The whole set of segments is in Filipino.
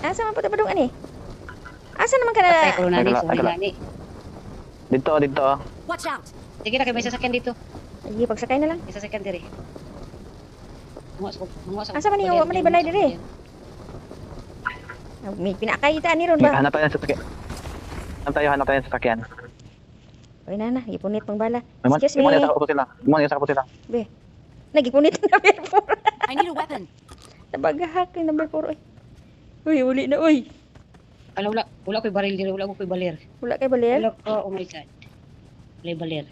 Asa man puto padung ani? Asa naman ka Patay ko na? na ni Ay, so wala. gani. Dito. Watch out! Sige na kay may sasakyan dito. Ay, pagsakay na lang. May sasakyan dire. Asa man niyo? Wa man balay dire. May pinakay ita ni ron ba? Hanap tayo sa sakyan. Hanap tayo sa sakyan. Oy nana, gipunit pang bala. Naman, Excuse imo me. na sa upo sila. Be. Nagipunit na number 4. I need a weapon. Nabagahak yung number 4 oy. Uy, uli na oy. Wala ko'y baril dire, wala ko'y baler. Wala kay baler. Wala ko, oh my god. Wala baler.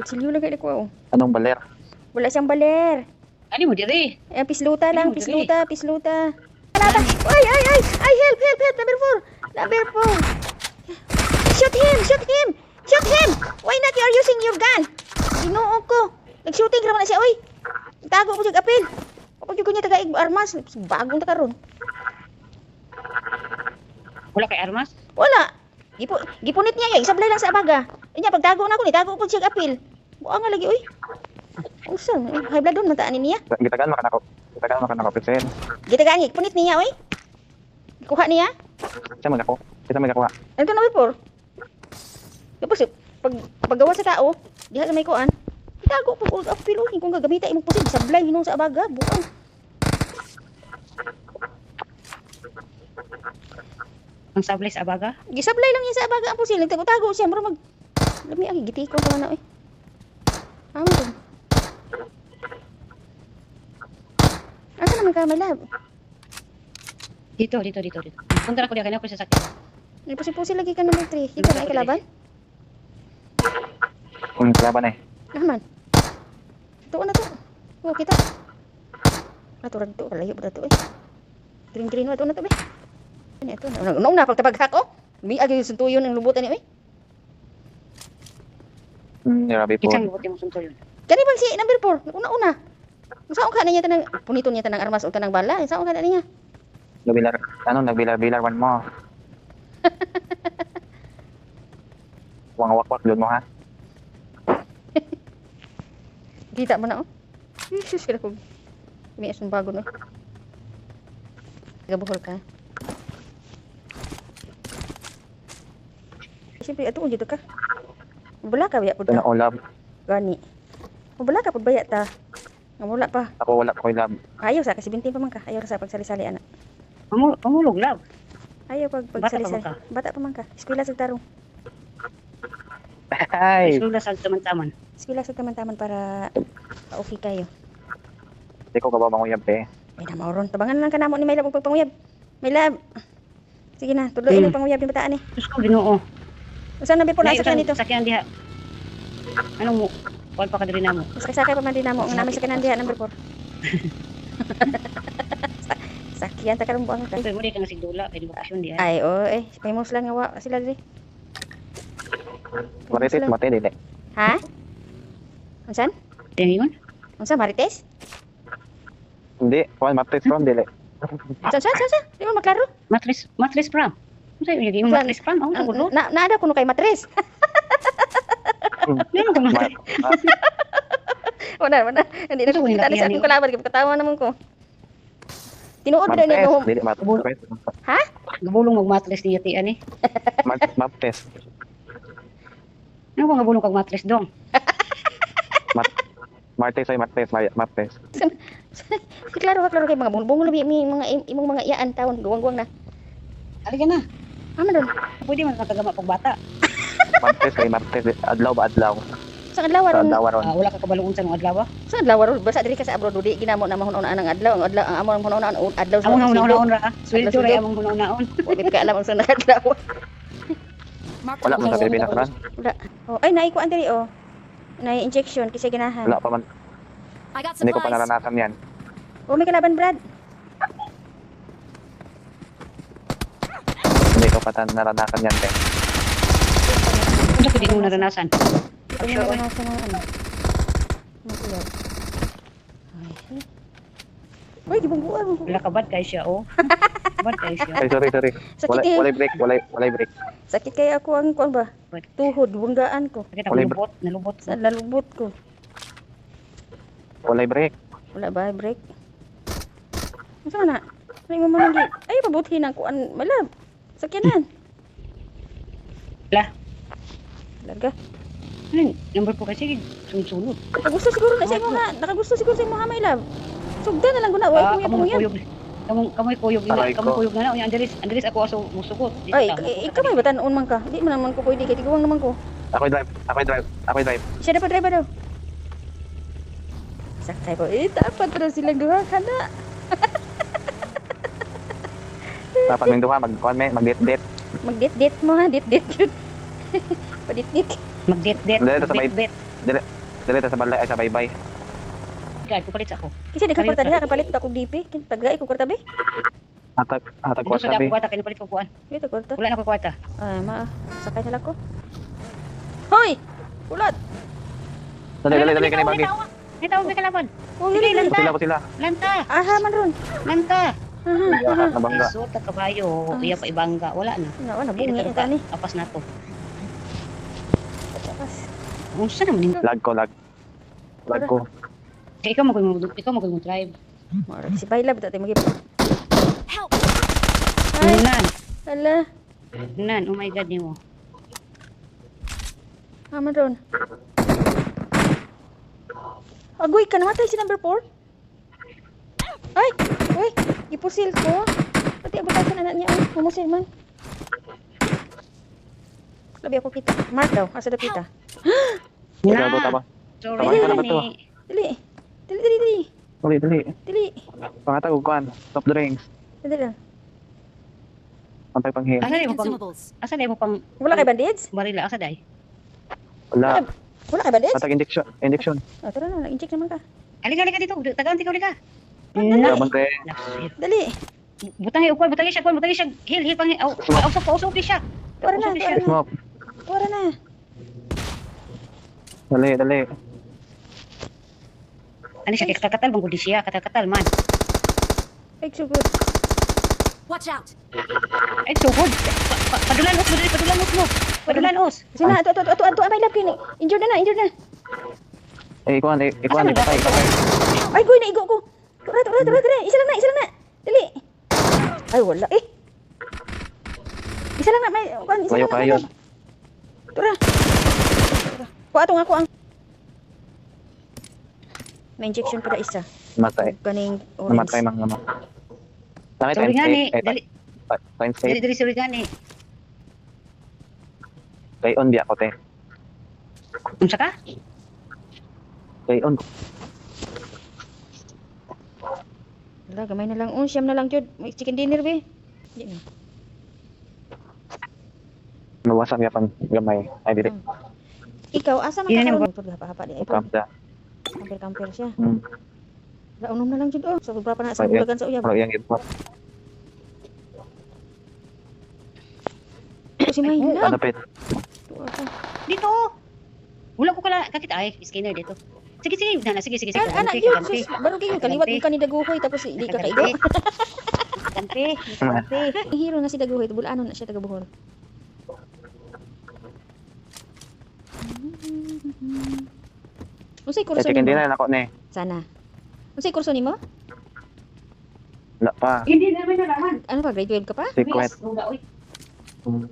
Silyo lang kay ko. Anong baler? Wala siyang baler. Ani mo dire? Eh, pisluta lang, Ano, pisluta. Kalaba. Ay, help, number 4. Shoot him. Why not you are using your gun? Ginoo ko. Nag-shooting raman na siya, oy. Tago ko siya apil. Kapag ko niya tagaig armas, bagong takaron. Wala kay armas? Wala. Gipunit niya yun, isablay lang sa abaga. Inya pagtago na ko ni, tago ko siya apil. Buang nga lagi, oy. Usa, high blood doon mataanin niya. Gitagan makanako pisen. Gitagaan niya, punit niya, oy. Kuha niya. Kita mo nakuha. Ano to na before? Tapos paggawa sa tao, diha sa may kuan. Itago pag ug apil oy kung gagamita imong pusid sablay hinung sa abaga, buang. Ang sablay sa abaga? Gisablay lang niya sa abaga ang pusil, nagtago-tago siya, mura mag lami ang gitikon pa na oy. Amo to. Asa naman ka may lab? Dito. Punta na ko diya kanina ko sa sakyan. May pusil-pusil lagi ka number 3. Ikaw na ikalaban? Kung kalaban eh. Naman. Tuon na to. Oh, kita. Naturag to, layo pa to eh. Green wa to na to be. Ano ito? Nauna pagtabagha ko. Miag yung suntuyon ng lubutan ni oy. Grabe po. Kitang lubot yung sunto yun. Kani bang si number 4? Una-una. Saan ka na niya tanang puniton niya tanang armas o tanang bala? Saan ka na niya? Nagbilar one mo. Wakwak doon mo ha. Kita mo na oh. Jesus kira ko. May asong bago no. Gabuhol ka. Siyempre ato dito ka. Wala ka biya pud Ito na ka. ulab. Gani. Wala ka pud baya ta. Nga wala pa. Ako wala ko lab. Ayaw sa kasi bintin pa man ka. Ayaw sa pagsali-sali ana. Pamulog lab. Ayaw pag Bata pa pagsali-sali. man ka? Bata pa man ka. Eskwela sa tarong. Ay. Sula sa taman-taman. Eskwela sa taman-taman para okay kayo. Hindi ko kabaw manguyab eh. Ay na mauron. Tabangan lang ka namo ni Maylab og pagpanguyab. Maylab. Sige na, tuloy ng panguyab ni bataan ni. Diyos ko, Ginoo. Usan na po nasa kan dito. Sakyan diha. Anong mo? Kuwan pa ka diri namo. Mas sakay pa man din namo ang namin sa kanan diha number 4. Sakyan ta karon buang ka. Ito mo di ka nga sigdula kay bakasyon diha. Ay oy, famous lang nga wa sila diri. Marites mate dili. Ha? Unsan? Tingon? Unsa Marites? Hindi, kuan marites ron dili. Unsan? Di mo maklaro? Matris pram. Ano sa'yo yung matris pram? Ang gulo. Naada kuno kay matres. Meron ka matris. Wala. Hindi na ko kita sa akong kalaban kay katawa naman ko. Tinuod na ni Marites ko. dili marites. Ha? Gabulong mag-matris niya ti ani. Marites. Ano ba gabulong kag matris dong? Marites. Klaro kay mga bungol labi mga imong mga iyaan taon guwang-guwang na. Ali ka na. Ama don. Pwede man katagama pag bata. Marites. Adlaw ba adlaw? Sa adlaw ron. Wala ka kabalungon sa mga adlaw. Sa adlaw ron basta diri ka sa abroad di ginamo na mahon ang adlaw ang amon mahon adlaw sa Among hunaon ra. Sweldo ra among hunaon. Wala ka alam ang sa adlaw. Mark Wala man sa Pilipinas ron. Wala. Oh, ay naikuan diri oh. Nay injection kasi ganahan. Wala pa man. I got Hindi ko pa supplies. naranasan yan. Oh, may kalaban Brad. Hindi ko pa naranasan yan eh. Ano pwede mo naranasan? Ito yung naranasan ng ano. Matuyag. Ay, gibungguan. Wala ka bad kay siya oh. Bad kay siya. Ay, sorry. Sakit eh. Walay break. Sakit kaya ako ang kuan ba? Tuhod, bunggaan ko. Kita nalubot. Sa lalubot ko. Walay break. Wala ba break? Asa na? Ay mo man lagi. Ay pabuti na kuan malab. Sakyanan. La. Larga. Ano, number po kasi sunod-sunod. Nakagusto siguro na sa imo ha. Nakagusto siguro sa imo ha, my love. Sugdan na lang guna. Wala ko Kamoy yan. kuyog. Kamoy kuyog na. Aray ko. Kamoy kuyog na. Andres ako aso musugot. Di Ay, ta, ikaw may batanon man ka. Di man naman ko pwede kay tiguang naman ko. Ako drive. Ako drive. Siya dapat driver daw. Saktay ko. Dapat pero silang duha kana. Dapat ng duha, mag-date-date. Mag-date mo ha. Date yun. Padit-dit. Mag-det-det. Dali, tas sabay. Bet. Dali ta sa balay, ay sa bye-bye. Guard, pupalit ako. Kasi di ka kwarta diha. Kapalit ako DP. Taglay ko kwarta be. Hatag ko Dito sa sabi. dako kwarta, kinapalit ko kuan. Dito kwarta. Wala na ko kwarta. Ay, sakay na lang ko. Hoy! Ulat! Dali, kanay bagi. May tawag may kalaban. Oh, Sige, yun. lanta. Sila. Lanta. Aha, man ron. Lanta. Aha. Nabangga. Isot ka kabayo. Iya pa ibangga. Wala na. Wala, Hindi bungi na ita ni. Apas na to. Tapas. Unsa naman yung... Lag ko. Ikaw magulong drive. Marag si Bayla, ba't tayo mag-ip? Help! Ay, Nan. hala. Nan. Oh my God ni mo. Man ron. Agoy ka, namatay si number 4? Ay! Uy! Ipusil ko. Pati abutasan anak niya. Mamusil man. Labi ako kita. Mark daw. Asa daw kita? Gago ta ba? Sorry. Tama ka na ba to? Dili. Dili. Dali. Pangatag og kuan. Top drinks. Dili lang. Pantay panghiya. Asa mo pang... Consumables. Asa mo pang... Wala kay bandage? Barila. Asa day? Wala. Wala kay bandage? Hatag injection. Ah, tara na. Nag-inject naman ka. Halika dito. Tagaan ka halika. Gaban kay. Dali. Butang siya. Hil pang... Usok siya. Tara na. Usok siya. Smoke. Tara na. Dali. Ano siya? Kakatal bang gudi siya? Kakatal man. Ay, so good. Watch out! Ay, so good. Padulan mo. Padulan os. Kasi na, ito, may lap kini. Injured na. Ikuan di patay. Ay, goy, naigo ko. Tara. Isa lang na. Dali. Ay, wala. Isa lang na. May, isa Layo lang na. kayo. Tara. Kuha ako ang. May injection pa na isa. Matay. Ganing orange. Namatay mang naman. Langit Sorry nga ni. Times Dali, sorry nga ni. Kay on biya ko te. Unsa ka? Kay on. Wala, gamay na lang. Siyam na lang, Jod. May chicken dinner, be. Yan. Nawasan niya pang gamay. Ay dili. Ikaw, asa man Yan ka ang karon? Hapa di. Ay, Kamda. kamper siya. Hmm. Wala, unom na lang, Jod. Sa beberapa na sa Ay, bulagan sa uyab. Pero yang ito. Si May na. Ano pet? Dito. Wala ko kakita ay scanner dito. Sige. Sige. Anak yun, sus. Baro kayo, kaliwat mo ka ni Daguhoy, tapos hindi ka kaigo. Kante. Ang hero na si Daguhoy, bulanon na siya taga-Bohol. Unsay kurso Chicken nimo? dinner nako ni. Sana. Unsay kurso nimo? Wala pa. Hindi naman nalaman. Ano pa, grade 12 ka pa? Secret. Uy.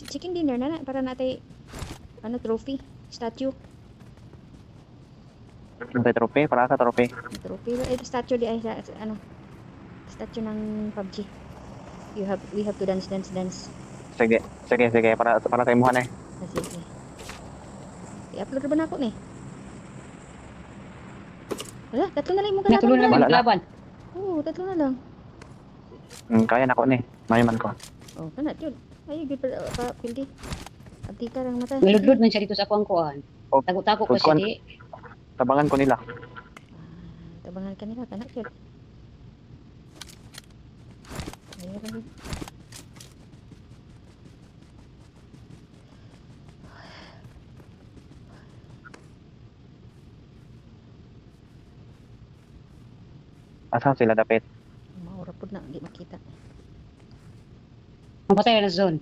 Chicken dinner na para natay trophy, statue. May trophy para sa trophy. Trophy statue di ay sa statue ng PUBG. We have to dance. Sige para sa imuhan eh. Sige. I-upload na ba na ako ni? Wala, tatlo na lang mo Natuloy na Wala na. maglaban. Oo, tatlo na lang. Kaya nako ni. Mayaman ko. Oh, kana yun. Ay, good pa pildi. Abtika rang mata. Niludlod man siya dito sa akong kuan. Oh, Tago-tago ko siya kuan. di. Tabangan ko nila. Tabangan kanila kana yun. Ayun. Asa sila dapit? Maura pud na di makita. Mapatay na zone.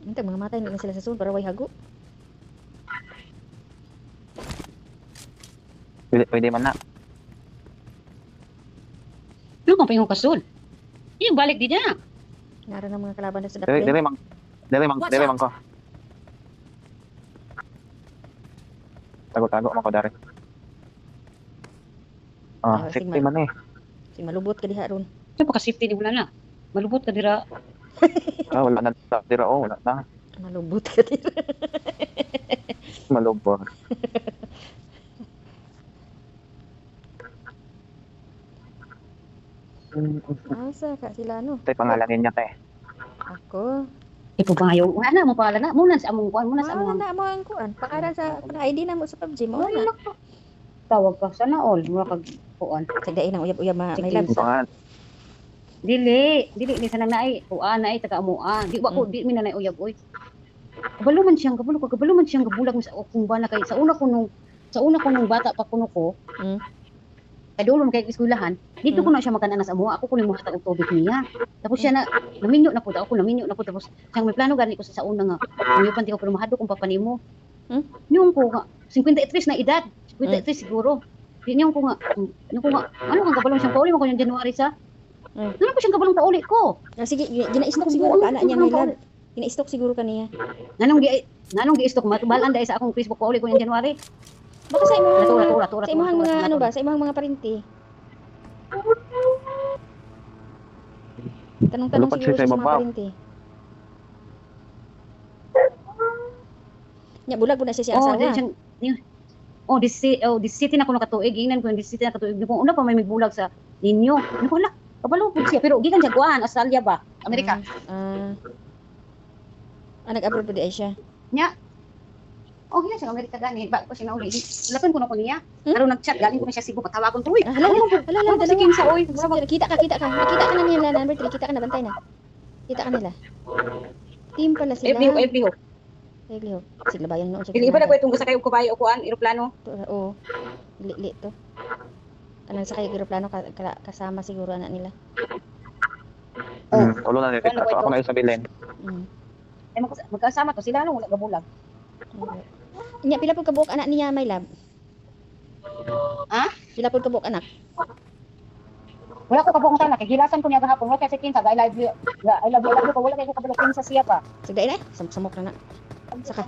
Intag mga matay na sila sa sun para way hago. Pwede man na. Ano kang pahingong kasol? Yung balik din niya. Naroon ang mga kalaban na sa Dere, dapin. Watch dere out. mang ko. Tago man ko dari. Ah, Safety sige, man eh. Si malubot ka diha ron. Ito pa ka-safety ni wala na. Malubot ka dira. Wala na dira wala na. Malubot ka diha. Malubor. Asa ka sila no? Tay pangalan niya tay. Ako. Ipo pa ngayon. Wala na mo pangalan na. Muna sa among kuan, muna sa Wala among. na mo ang kuan. Pangalan sa ID na mo sa PUBG mo Ay, na. nako. Tawag ka sana all mura kag kuan. Sagdain ang uyab-uyab may Sige. labs. Pangalan. Dili ni sana naay kuan naay taga amuan. Di ba ko di mi na naay uyab oy. Kabalo man siyang gabulag mo sa kung bana kay sa una ko nung bata pa kuno ko. Mm. Kay dulon kay eskwelahan, dito ko na siya magkana sa amuha. Ako ko ni mohatag og tubig niya. Tapos siya na naminyo na pud ako tapos siyang may plano gani ko sa una nga. Ngayon panti ko pero mahadlo kung papanimo. Hmm? Yung ko nga 53 na edad. 53 siguro. Yung ko nga ano kang kabalong siyang pauli mo ko yung January sa. Mm. Ano ko siyang kabalong pauli ko? Ah, sige, gina-stock siguro ka anak niya may lab. Gina-stock siguro ka niya. Nanong gi stock matubalan dai sa akong Facebook pauli ko yung January. Baka sa imong Tura. sa imong mga ano ba, sa imong mga parinti. Tanong-tanong Lupad siguro siya sa sa mga ibabaw. parinti. Nya bulag po na siya Oh, asawa. di siyang this city na ko nakatuig, ingnan ko yung this city na katuig. Kung una pa may bulag sa ninyo. Ano ko wala. Kabalo po siya pero gikan siya kuan Australia ba? Amerika. Nag-abroad po di ay siya. Nya. Oh, gikan siya Amerika gani. Ba ko siya nauli. Lapan ko na ko niya. Pero nag-chat galing ko na siya Cebu patawagon tuig. Hala, Ano si Kim sa oy? Nakita ka na nila number 3, kita ka na bantay na. Kita ka nila. Team pala sila. FB ho. Liho. Sila bayan noon sa. Dili ba na ko itong sakay og kabayo o kuan eroplano? Oo. Li to. Anong sakay ng eroplano kasama siguro anak nila. Ulo na nito. Ano ba ito? Ako na sabihin. Ay magkasama to sila lang wala gabulag. Nya pila pud kabuok anak niya may lab. Ha? Pila pud kabuok anak. Wala ko kabong tanak, gilasan ko niya gahapon, wala kasi kinsa, I love you ko, wala kay ko kabalo kinsa siya pa. Sagday na, samok na na. Saka.